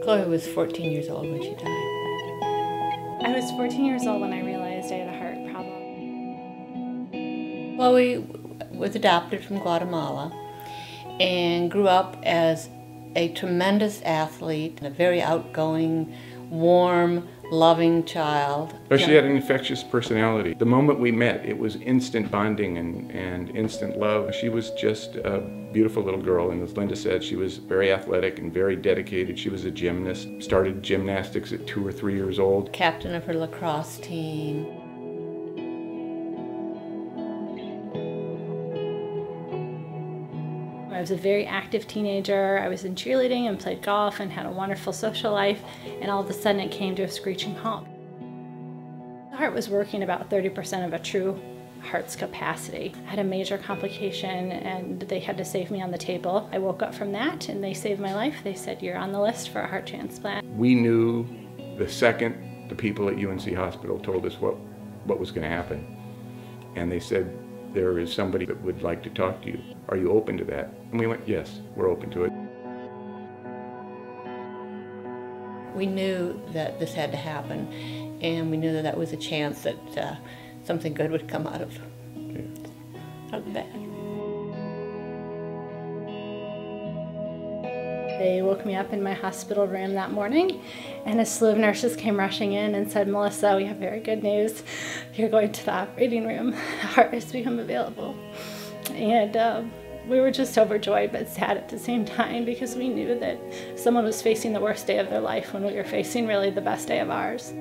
Chloe was 14 years old when she died. I was 14 years old when I realized I had a heart problem. Chloe was adopted from Guatemala and grew up as a tremendous athlete and a very outgoing, warm, loving child. But she had an infectious personality. The moment we met, it was instant bonding and instant love. She was just a beautiful little girl, and as Linda said, she was very athletic and very dedicated. She was a gymnast, started gymnastics at 2 or 3 years old. Captain of her lacrosse team. I was a very active teenager. I was in cheerleading and played golf and had a wonderful social life, and all of a sudden it came to a screeching halt. The heart was working about 30% of a true heart's capacity. I had a major complication and they had to save me on the table. I woke up from that and they saved my life. They said, "You're on the list for a heart transplant." We knew the second the people at UNC Hospital told us what was going to happen. And they said, "There is somebody that would like to talk to you. Are you open to that?" And we went, "Yes, we're open to it." We knew that this had to happen, and we knew that that was a chance that something good would come out of that. They woke me up in my hospital room that morning, and a slew of nurses came rushing in and said, "Melissa, we have very good news. You're going to the operating room. The heart has become available." And we were just overjoyed but sad at the same time, because we knew that someone was facing the worst day of their life when we were facing really the best day of ours.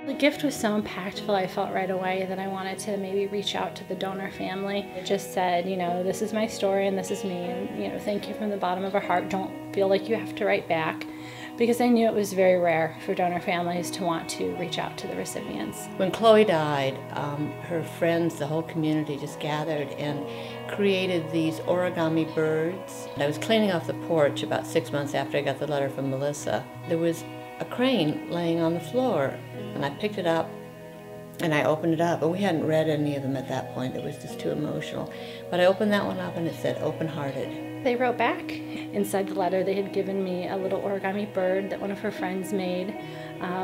The gift was so impactful, I felt right away that I wanted to maybe reach out to the donor family. It just said, this is my story and this is me, and thank you from the bottom of our heart. Don't feel like you have to write back, because I knew it was very rare for donor families to want to reach out to the recipients. When Chloe died, her friends, the whole community just gathered and created these origami birds. I was cleaning off the porch about 6 months after I got the letter from Melissa. There was a crane laying on the floor, and I picked it up and I opened it up, but we hadn't read any of them at that point. It was just too emotional. But I opened that one up and it said open-hearted. They wrote back. Inside the letter they had given me a little origami bird that one of her friends made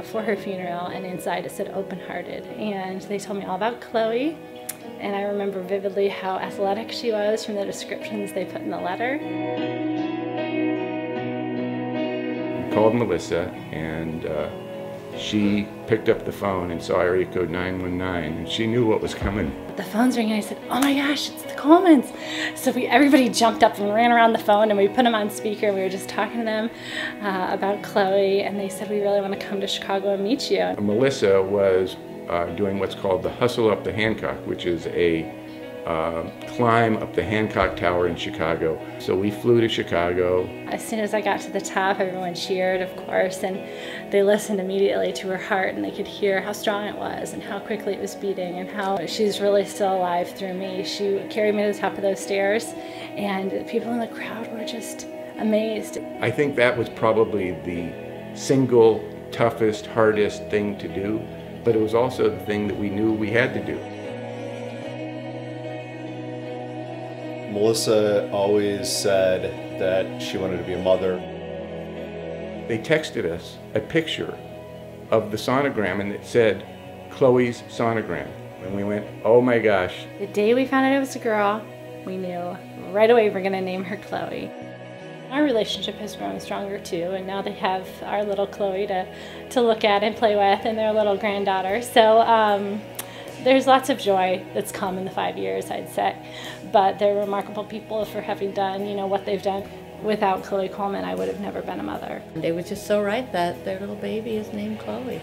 for her funeral, and inside it said open-hearted. And they told me all about Chloe, and I remember vividly how athletic she was from the descriptions they put in the letter. Called Melissa, and she picked up the phone and saw area code 919, and she knew what was coming. The phone's ringing, and I said, "Oh my gosh, it's the Colemans." So everybody jumped up and ran around the phone, and we put them on speaker, and we were just talking to them about Chloe, and they said, "We really want to come to Chicago and meet you." Melissa was doing what's called the Hustle Up the Hancock, which is a climb up the Hancock Tower in Chicago. So we flew to Chicago. As soon as I got to the top, everyone cheered, of course, and they listened immediately to her heart, and they could hear how strong it was and how quickly it was beating and how she's really still alive through me. She carried me to the top of those stairs, and the people in the crowd were just amazed. I think that was probably the single toughest, hardest thing to do, but it was also the thing that we knew we had to do. Melissa always said that she wanted to be a mother. They texted us a picture of the sonogram, and it said, "Chloe's sonogram." And we went, "Oh my gosh." The day we found out it was a girl, we knew right away we're going to name her Chloe. Our relationship has grown stronger too, and now they have our little Chloe to look at and play with, and their little granddaughter. So there's lots of joy that's come in the 5 years, I'd say. But they're remarkable people for having done, what they've done. Without Chloe Coleman, I would have never been a mother. They were just so right that their little baby is named Chloe.